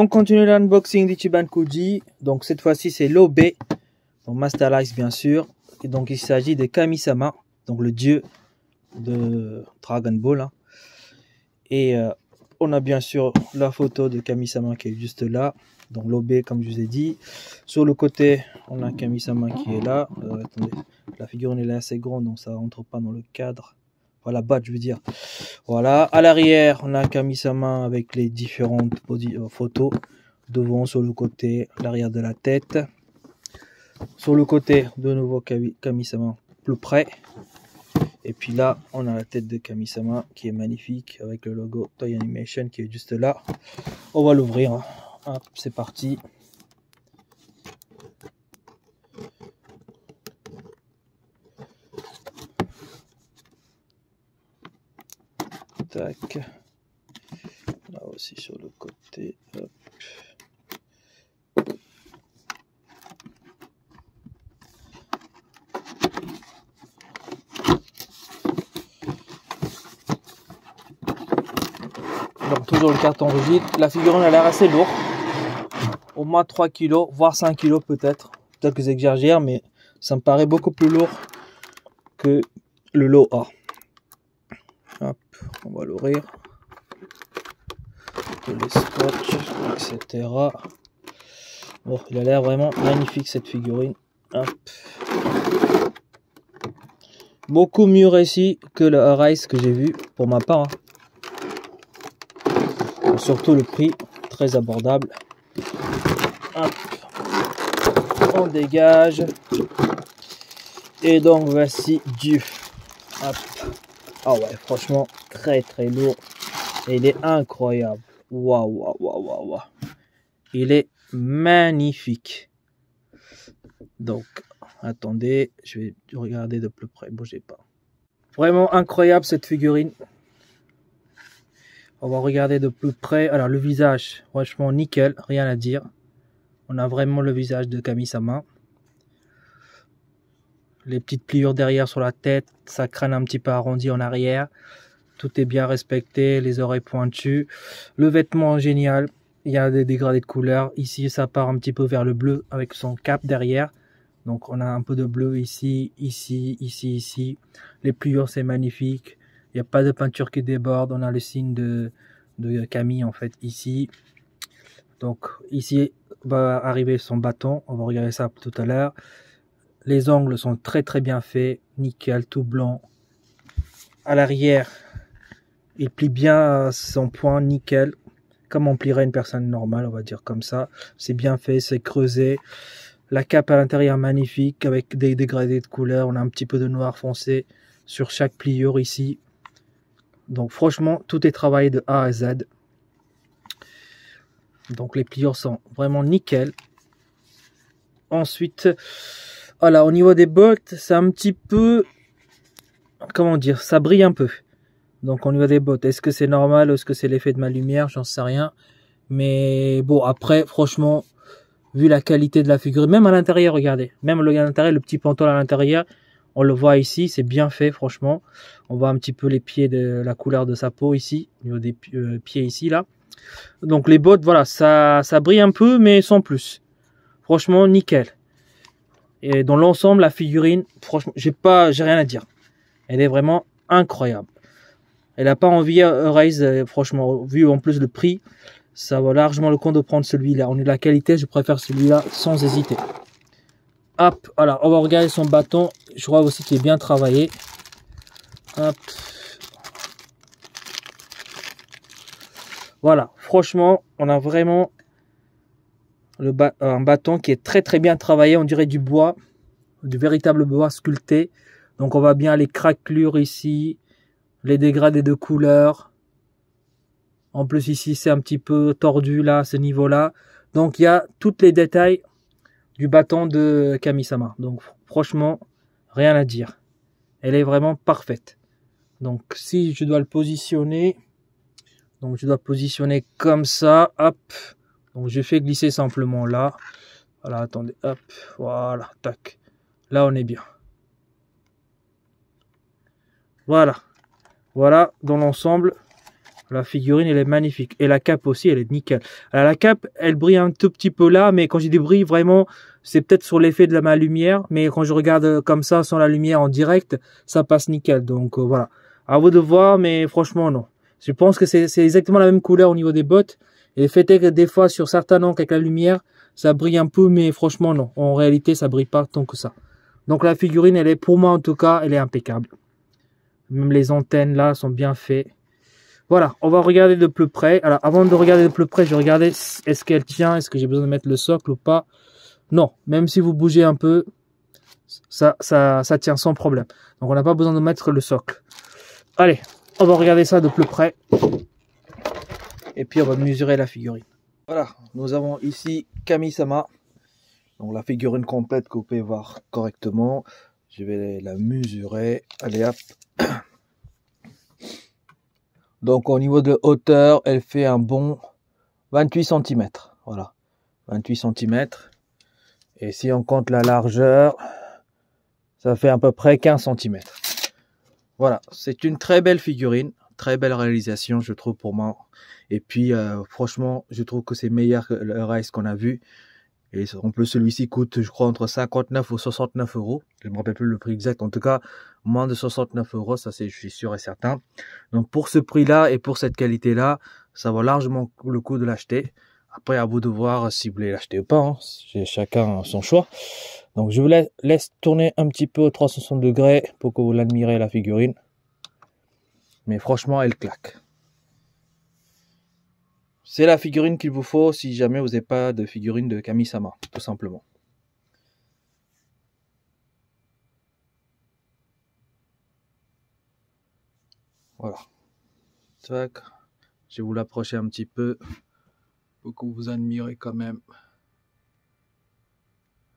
On continue l'unboxing d'Ichiban Kuji. Donc cette fois-ci c'est l'OB, donc Master Ice bien sûr. Et donc il s'agit de Kami-sama, donc le dieu de Dragon Ball. Hein. Et on a bien sûr la photo de Kami-sama qui est juste là. Donc l'OB comme je vous ai dit. Sur le côté on a Kami-sama qui est là. Attendez, la figurine elle est assez grande donc ça rentre pas dans le cadre. Voilà, badge je veux dire. Voilà, à l'arrière on a Kami-sama avec les différentes photos. Devant, sur le côté, l'arrière de la tête. Sur le côté, de nouveau Kami-sama plus près. Et puis là, on a la tête de Kami-sama qui est magnifique avec le logo Toei Animation qui est juste là. On va l'ouvrir. Hop, c'est parti. Tac. Là aussi sur le côté. Hop. Donc toujours le carton rigide. La figurine a l'air assez lourde. Au moins 3 kg, voire 5 kg peut-être. Peut-être que j'exagère, mais ça me paraît beaucoup plus lourd que le lot A. Hop, on va l'ouvrir. Les scotch, etc. Bon, il a l'air vraiment magnifique cette figurine. Hop. Beaucoup mieux réussi que le Arise que j'ai vu pour ma part. Hein. Surtout le prix, très abordable. Hop. On dégage. Et donc voici du. Hop. Ah ouais, franchement, très lourd. Et il est incroyable. Waouh, waouh, waouh, waouh. Il est magnifique. Donc, attendez, je vais regarder de plus près. Bougez pas. Vraiment incroyable cette figurine. On va regarder de plus près. Alors, le visage, franchement, nickel. Rien à dire. On a vraiment le visage de Kami-sama. Les petites pliures derrière sur la tête. Sa crâne un petit peu arrondi en arrière. Tout est bien respecté, les oreilles pointues. Le vêtement génial, il y a des dégradés de couleurs. Ici, ça part un petit peu vers le bleu avec son cap derrière. Donc, on a un peu de bleu ici, ici. Les pliures, c'est magnifique. Il n'y a pas de peinture qui déborde. On a le signe de Kami, en fait, ici. Donc, ici va arriver son bâton. On va regarder ça tout à l'heure. Les angles sont très bien faits. Nickel, tout blanc. À l'arrière, il plie bien son poing, nickel, comme on plierait une personne normale, on va dire comme ça. C'est bien fait, c'est creusé. La cape à l'intérieur magnifique, avec des dégradés de couleurs. On a un petit peu de noir foncé sur chaque pliure ici. Donc franchement, tout est travaillé de A à Z. Donc les pliures sont vraiment nickel. Ensuite, voilà, au niveau des bottes, c'est un petit peu, comment dire, ça brille un peu. Donc au niveau des bottes, est-ce que c'est normal, est-ce que c'est l'effet de ma lumière, j'en sais rien. Mais bon, après, franchement, vu la qualité de la figurine, même à l'intérieur, regardez. Même à l'intérieur, le petit pantalon à l'intérieur, on le voit ici, c'est bien fait, franchement. On voit un petit peu les pieds de la couleur de sa peau ici, au niveau des pieds ici, là. Donc les bottes, voilà, ça brille un peu, mais sans plus. Franchement, nickel. Et dans l'ensemble, la figurine, franchement, j'ai rien à dire. Elle est vraiment incroyable. Elle n'a pas envie Rise, franchement, vu en plus le prix, ça vaut largement le coup de prendre celui-là. On est de la qualité, je préfère celui-là sans hésiter. Hop, alors on va regarder son bâton. Je crois aussi qu'il est bien travaillé. Hop. Voilà, franchement, on a vraiment un bâton qui est très bien travaillé. On dirait du bois, du véritable bois sculpté. Donc on voit bien les craquelures ici. Les dégradés de couleurs. En plus ici c'est un petit peu tordu là, à ce niveau là. Donc il y a tous les détails du bâton de Kami-sama. Donc franchement, rien à dire. Elle est vraiment parfaite. Donc si je dois le positionner, donc je dois positionner comme ça, hop. Donc je fais glisser simplement là. Voilà, attendez, hop, voilà, tac. Là on est bien. Voilà. Voilà, dans l'ensemble, La figurine, elle est magnifique. Et la cape aussi, elle est nickel. Alors, la cape, elle brille un tout petit peu là, mais quand j'ai des brilles, vraiment, c'est peut-être sur l'effet de ma lumière. Mais quand je regarde comme ça, sans la lumière en direct, ça passe nickel. Donc voilà. À vous de voir, mais franchement, non. Je pense que c'est exactement la même couleur au niveau des bottes. Et le fait est que des fois, sur certains angles avec la lumière, ça brille un peu, mais franchement, non. En réalité, ça brille pas tant que ça. Donc la figurine, elle est, pour moi en tout cas, elle est impeccable. Même les antennes là sont bien faites. Voilà, on va regarder de plus près. Alors, avant de regarder de plus près, je vais regarder est-ce qu'elle tient, est-ce que j'ai besoin de mettre le socle ou pas. Non, même si vous bougez un peu, ça tient sans problème. Donc, on n'a pas besoin de mettre le socle. Allez, on va regarder ça de plus près. Et puis, on va mesurer la figurine. Voilà, nous avons ici Kami-sama. Donc, la figurine complète que vous pouvez voir correctement. Je vais la mesurer. Allez, hop. Donc au niveau de hauteur, elle fait un bon 28 cm. Voilà, 28 cm. Et si on compte la largeur, ça fait à peu près 15 cm. Voilà, c'est une très belle figurine, très belle réalisation, je trouve pour moi. Et puis franchement, je trouve que c'est meilleur que le Rise qu'on a vu. Et en plus, celui-ci coûte, je crois, entre 59 ou 69 euros. Je ne me rappelle plus le prix exact. En tout cas, moins de 69 euros, ça c'est, je suis sûr et certain. Donc pour ce prix-là et pour cette qualité-là, ça vaut largement le coup de l'acheter. Après, à vous de voir si vous voulez l'acheter ou pas. Hein. Chacun son choix. Donc je vous laisse tourner un petit peu au 360 degrés pour que vous l'admirez la figurine. Mais franchement, elle claque. C'est la figurine qu'il vous faut si jamais vous n'avez pas de figurine de Kami-sama, tout simplement. Voilà. Tac. Je vais vous l'approcher un petit peu pour que vous admirez quand même.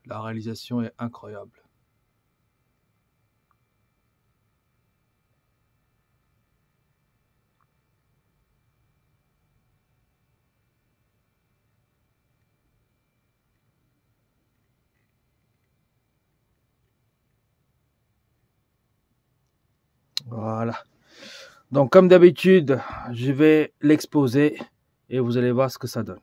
La réalisation est incroyable. Voilà. Donc comme d'habitude, je vais l'exposer et vous allez voir ce que ça donne.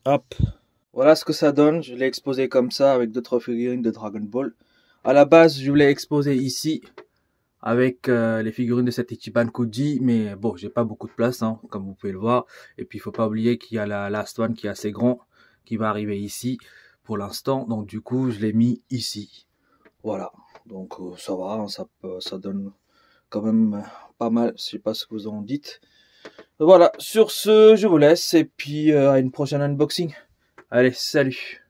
Hop. Voilà ce que ça donne. Je l'ai exposé comme ça avec d'autres figurines de Dragon Ball. À la base, je voulais exposer ici avec les figurines de cet Ichiban Koji, mais bon, j'ai pas beaucoup de place, hein, comme vous pouvez le voir. Et puis, il faut pas oublier qu'il y a la Last One qui est assez grand, qui va arriver ici pour l'instant. Donc, du coup, je l'ai mis ici. Voilà. Donc, ça va, hein, ça donne quand même pas mal. Je sais pas ce que vous en dites. Voilà. Sur ce, je vous laisse et puis à une prochaine unboxing. Allez, salut!